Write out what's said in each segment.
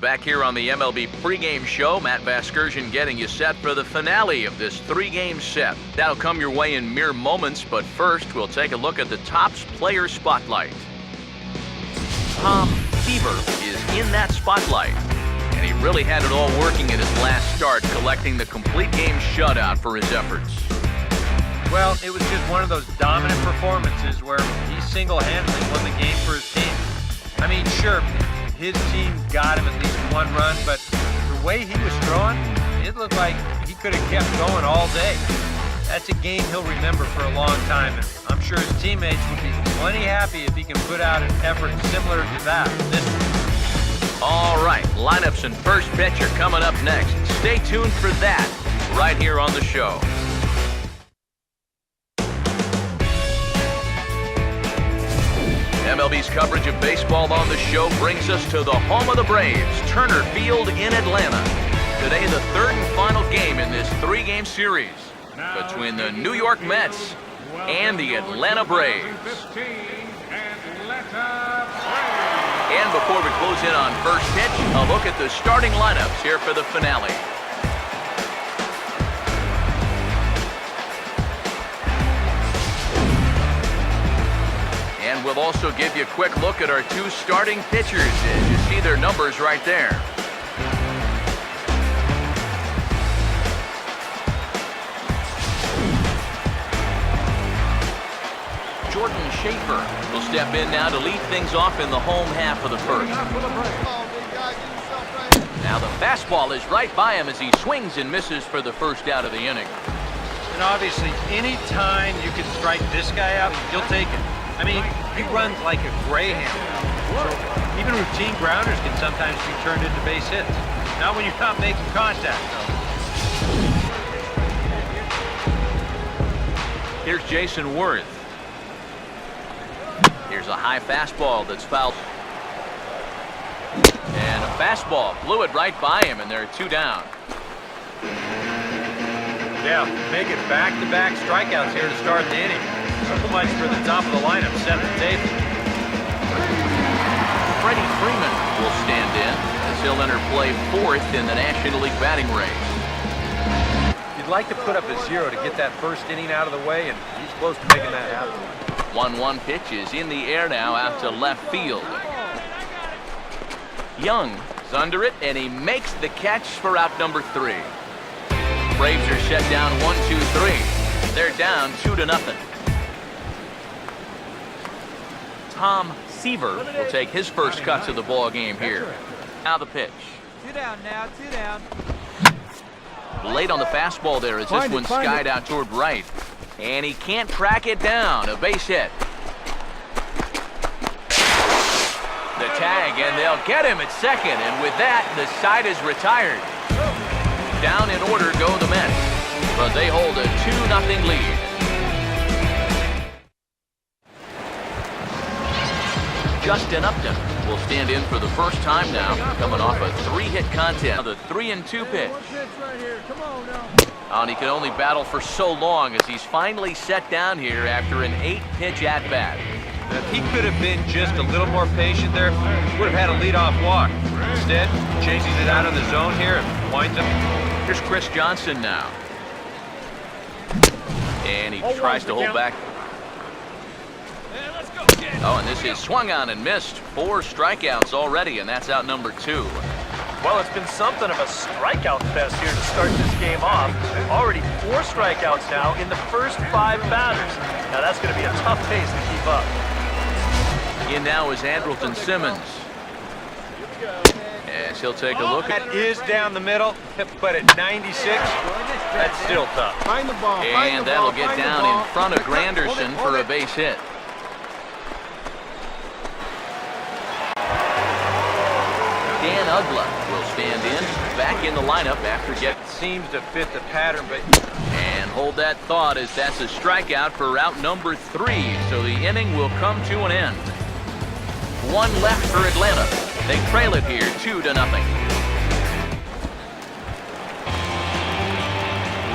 Back here on the MLB pregame show, Matt Vasgersian getting you set for the finale of this three-game set. That'll come your way in mere moments, but first we'll take a look at the Topps Player Spotlight. Seaver is in that spotlight, and he really had it all working at his last start, collecting the complete game shutout for his efforts. Well, it was just one of those dominant performances where he single-handedly won the game for his team. I mean, sure, his team got him at least one run, but the way he was throwing, it looked like he could have kept going all day. That's a game he'll remember for a long time, and I'm sure his teammates would be plenty happy if he can put out an effort similar to that. All right, lineups and first pitch are coming up next. Stay tuned for that right here on the show. MLB's coverage of baseball on the show brings us to the home of the Braves, Turner Field in Atlanta. Today, the third and final game in this three-game series between the New York Mets and the Atlanta Braves. And before we close in on first pitch, a look at the starting lineups here for the finale. And we'll also give you a quick look at our two starting pitchers as you see their numbers right there. Jordan Seaver will step in now to lead things off in the home half of the first. Now the fastball is right by him as he swings and misses for the first out of the inning. And obviously, any time you can strike this guy out, you'll take it. I mean, he runs like a greyhound. So even routine grounders can sometimes be turned into base hits. Not when you're not making contact, though. Here's Jason Worth. Here's a high fastball that's fouled. And a fastball blew it right by him, and there are two down. Yeah, making back-to-back strikeouts here to start the inning. So much for the top of the lineup, set the table. Freddie Freeman will stand in as he'll enter play fourth in the National League batting race. You'd like to put up a zero to get that first inning out of the way, and he's close to making that happen. 1-1 pitch is in the air now out to left field. Young is under it, and he makes the catch for out number 3. Braves are set down 1-2-3. They're down 2-0. Seaver will take his first cuts of the ball game here. Now the pitch. 2 down now, 2 down. Late on the fastball there as this one skied out toward right. And he can't track it down. A base hit. The tag, and they'll get him at second. And with that, the side is retired. Down in order go the Mets, but they hold a 2-0 lead. Justin Upton will stand in for the first time now, coming off a 3-hit contest. The 3-2 pitch. And he can only battle for so long as he's finally set down here after an 8-pitch at-bat. If he could have been just a little more patient there, he would have had a leadoff walk. Instead, chases it out of the zone here and winds up. Here's Chris Johnson now. And he tries to hold back. Oh, and this is swung on and missed. 4 strikeouts already, and that's out number 2. Well, it's been something of a strikeout fest here to start this game off. Already 4 strikeouts now in the first 5 batters. Now that's going to be a tough pace to keep up. In now is Andrelton Simmons. As he'll take a look at That is down the middle, but at 96, that's still tough. and that'll get down in front of Granderson for a base hit. Dan Ugla will stand in, back in the lineup after getting. Seems to fit the pattern, but And hold that thought as that's a strikeout for out number 3, so the inning will come to an end. 1 left for Atlanta. They trail it here 2-0.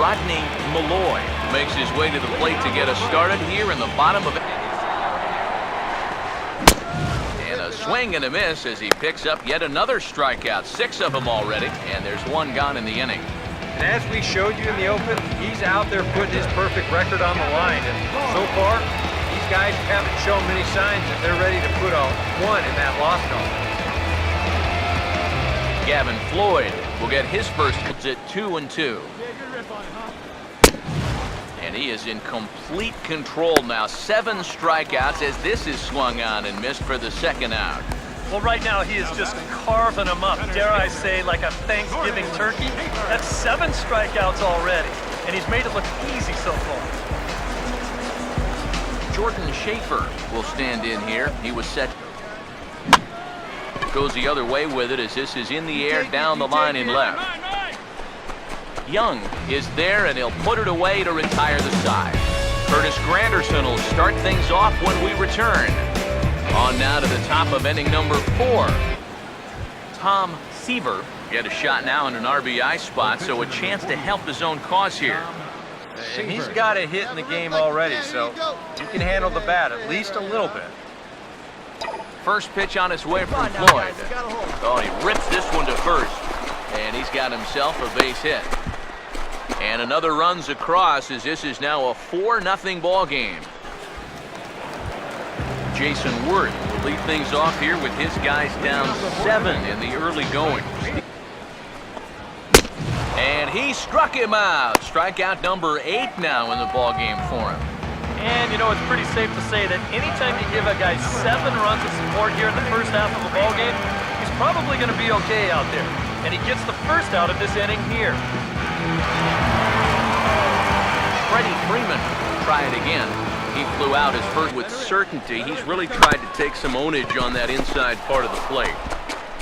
Rodney Malloy makes his way to the plate to get us started here in the bottom of it. And a swing and a miss as he picks up yet another strikeout. 6 of them already, and there's 1 gone in the inning. And as we showed you in the open, he's out there putting his perfect record on the line. And so far, these guys haven't shown many signs that they're ready to put a 1 in that loss column. Gavin Floyd will get his first hits at 2-2. And he is in complete control now. 7 strikeouts as this is swung on and missed for the second out. Well, right now he is just carving them up, dare I say, like a Thanksgiving turkey. That's 7 strikeouts already, and he's made it look easy so far. Jordan Schaefer will stand in here. He was set. Goes the other way with it as this is in the air down the line in left. Young is there, and he'll put it away to retire the side. Curtis Granderson will start things off when we return. On now to the top of inning number 4. Tom Seaver get a shot now in an RBI spot, so a chance to help his own cause here. And he's got a hit in the game already, so you can handle the bat at least a little bit. First pitch on its way from Floyd. Oh, he rips this one to first, and he's got himself a base hit. And another runs across as this is now a 4-0 ball game. Jason Worth will lead things off here with his guys down 7 in the early going. And he struck him out. Strikeout number 8 now in the ball game for him. And, you know, it's pretty safe to say that anytime you give a guy 7 runs of support here in the first half of a ball game, he's probably going to be okay out there. And he gets the first out of this inning here. Freddie Freeman will try it again. He flew out his first with certainty. He's really tried to take some ownage on that inside part of the plate.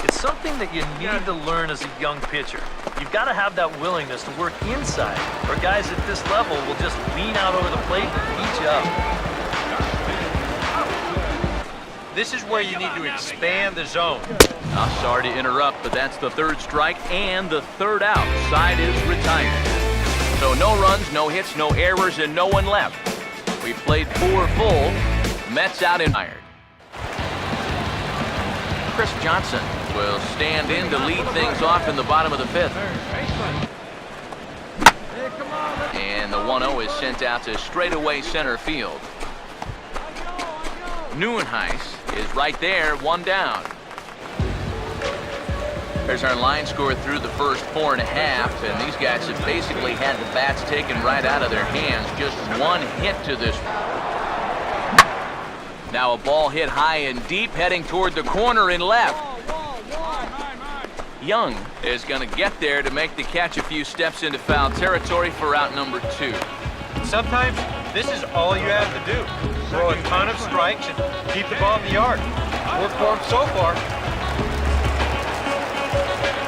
It's something that you need to learn as a young pitcher. You've got to have that willingness to work inside, or guys at this level will just lean out over the plate and beat you up. This is where you need to expand the zone. I'm sorry to interrupt, but that's the 3rd strike and the 3rd out. Side is retired. So no runs, no hits, no errors, and no one left. We played 4 full. Mets out in iron. Chris Johnson will stand in to lead things off in the bottom of the 5th. And the 1-0 is sent out to straightaway center field. Neuenhuis is right there, 1 down. There's our line score through the first 4.5, and these guys have basically had the bats taken right out of their hands. Just 1 hit to this. Now a ball hit high and deep, heading toward the corner in left. Young is going to get there to make the catch a few steps into foul territory for out number 2. Sometimes this is all you have to do. Throw a ton of strikes and keep the ball in the yard. Worked for him so far.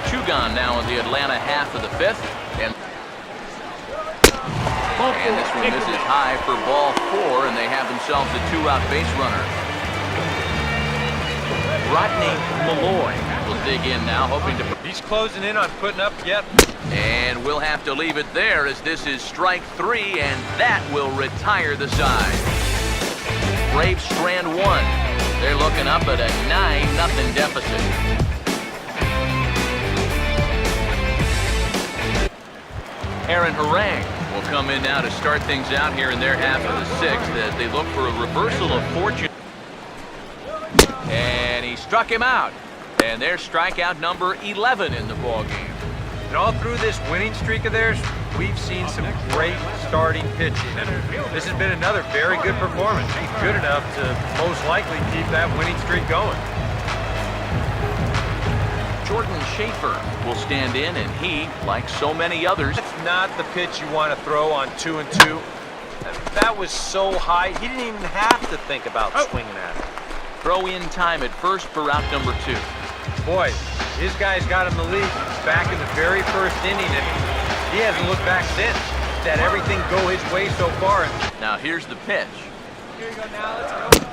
2 gone now in the Atlanta half of the 5th. And this one misses high for ball 4, and they have themselves a 2-out base runner. Rodney Malloy will dig in now, hoping to... He's closing in on putting up yet. And we'll have to leave it there as this is strike 3, and that will retire the side. Braves strand 1. They're looking up at a 9-0 deficit. Aaron Harang will come in now to start things out here in their half of the 6th as they look for a reversal of fortune. And he struck him out. And there's strikeout number 11 in the ball game. And all through this winning streak of theirs, we've seen some great starting pitching. And this has been another very good performance. Good enough to most likely keep that winning streak going. Jordan Schaefer will stand in, and he, like so many others... That's not the pitch you want to throw on 2-2. That was so high, he didn't even have to think about swinging at it. Throw in time at first for out number 2. Boy, his guys got him the lead back in the very first inning, and he hasn't looked back since. That everything go his way so far. Now here's the pitch. Here you go now, let's go.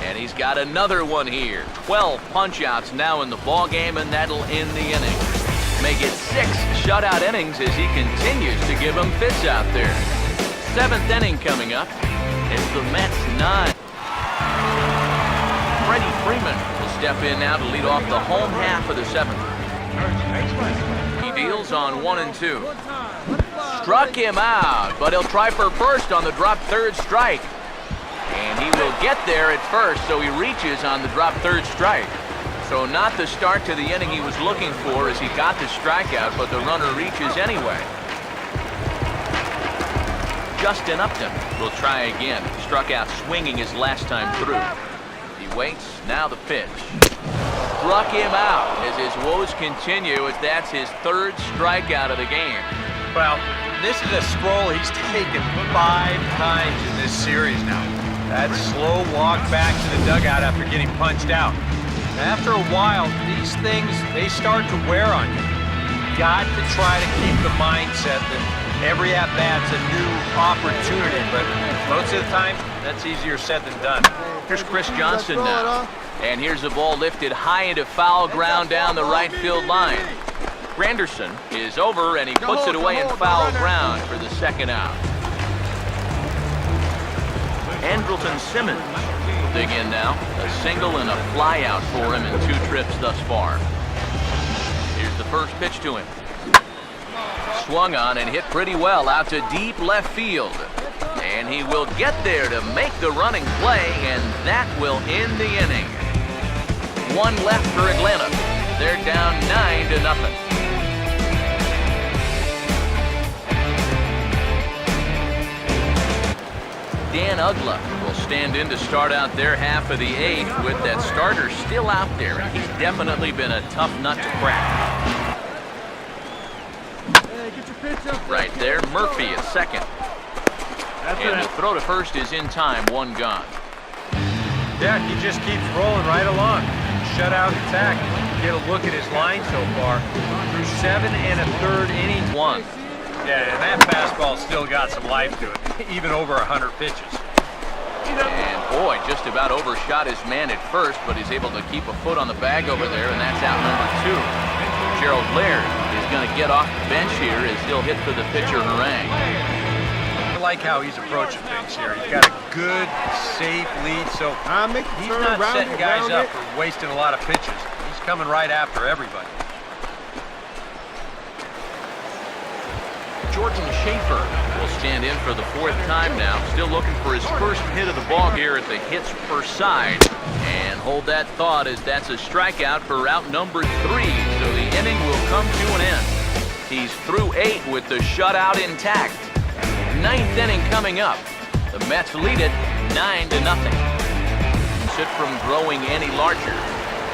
And he's got another one here. 12 punch-outs now in the ball game, and that'll end the inning. Make it 6 shutout innings as he continues to give them fits out there. 7th inning coming up. It's the Mets 9. Freddie Freeman will step in now to lead off the home half of the seventh. He deals on 1 and 2. Struck him out, but he'll try for first on the drop third strike. And he will get there at first, so he reaches on the drop third strike. So not the start to the inning he was looking for as he got the strikeout, but the runner reaches anyway. Justin Upton will try again. Struck out swinging his last time through. He waits, now the pitch. Struck him out as his woes continue as that's his third strikeout of the game. Well, this is a stroll he's taken 5 times in this series now. That slow walk back to the dugout after getting punched out. After a while, these things, they start to wear on you. Got to try to keep the mindset that every at-bat's a new opportunity, but most of the time, that's easier said than done. Here's Chris Johnson now. And here's the ball lifted high into foul ground down the right field line. Granderson is over, and he puts it away in foul ground for the second out. Andrelton Simmons will dig in now. A single and a fly out for him in 2 trips thus far. Here's the first pitch to him. Swung on and hit pretty well out to deep left field. And he will get there to make the running play, and that will end the inning. 1 left for Atlanta. They're down 9-0. Dan Ugla will stand in to start out their half of the 8th with that starter still out there, and he's definitely been a tough nut to crack. Right there, Murphy at second. And the throw to first is in time, 1 gone. Yeah, he just keeps rolling right along. Shutout attack. Get a look at his line so far. Through 7 1/3 innings. 1. Yeah, and that fastball still got some life to it, even over 100 pitches. And boy, just about overshot his man at first, but he's able to keep a foot on the bag over there, and that's out number 2. Gerald Laird is going to get off the bench here as he'll hit for the pitcher harangue. I like how he's approaching things here. He's got a good, safe lead, so he's not setting guys up for wasting a lot of pitches. He's coming right after everybody. Jordan Schaefer will stand in for the 4th time now. Still looking for his first hit of the ball here at the hits per side. And hold that thought as that's a strikeout for out number 3. So the inning will come to an end. He's through 8 with the shutout intact. 9th inning coming up. The Mets lead it 9-0. Sit from growing any larger.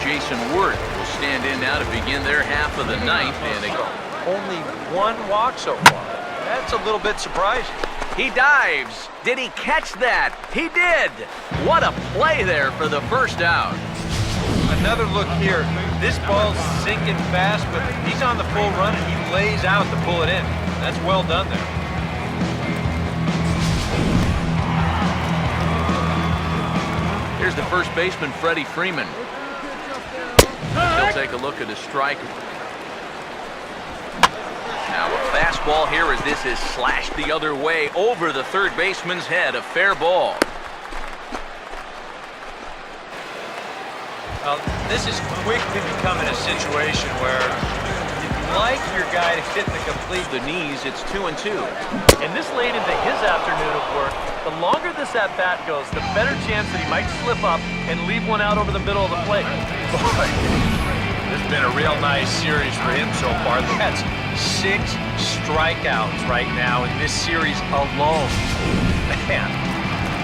Jason Worth will stand in now to begin their half of the 9th. And they go. Only 1 walk so far. That's a little bit surprising. He dives. Did he catch that? He did. What a play there for the first out. Another look here. This ball's sinking fast, but he's on the full run and he lays out to pull it in. That's well done there. Here's the first baseman, Freddie Freeman. He'll take a look at his strike. Now a fastball here as this is slashed the other way over the third baseman's head. A fair ball. This is quickly becoming a situation where you'd like your guy to hit the complete. The knees, it's 2-2. And this late into his afternoon of work, the longer this at-bat goes, the better chance that he might slip up and leave one out over the middle of the plate. Boy, this has been a real nice series for him so far. That's 6 strikeouts right now in this series alone. Man,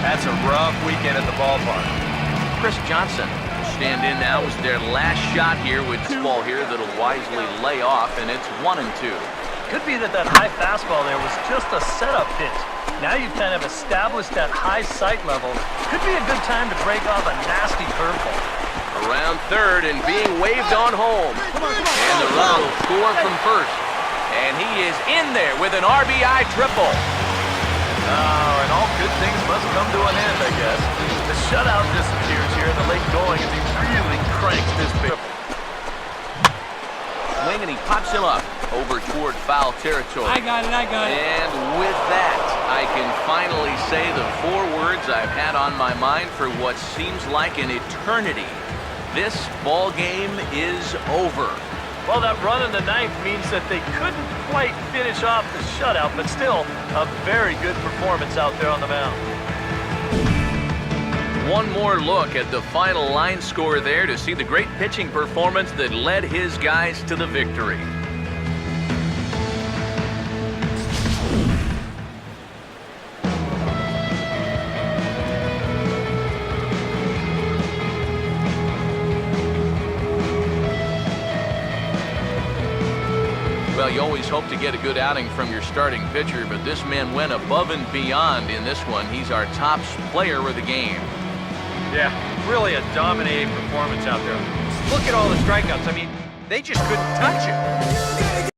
that's a rough weekend at the ballpark. Chris Johnson will stand in now as their last shot here with this ball here that'll wisely lay off, and it's 1-2. Could be that high fastball there was just a setup pitch. Now you've kind of established that high sight level. Could be a good time to break off a nasty curveball. Around third and being waved on home. And the runner will score from first. And he is in there with an RBI triple. Oh, and all good things must come to an end, I guess. The shutout disappears here in the late going as he really cranks this pitch. Swing, and he pops him up over toward foul territory. I got it. And with that, I can finally say the 4 words I've had on my mind for what seems like an eternity. this ball game is over. Well, that run in the ninth means that they couldn't quite finish off the shutout, but still a very good performance out there on the mound. One more look at the final line score there to see the great pitching performance that led his guys to the victory. Well, you always hope to get a good outing from your starting pitcher, but this man went above and beyond in this one. He's our top player of the game. Yeah, really a dominating performance out there. Look at all the strikeouts. I mean, they just couldn't touch it.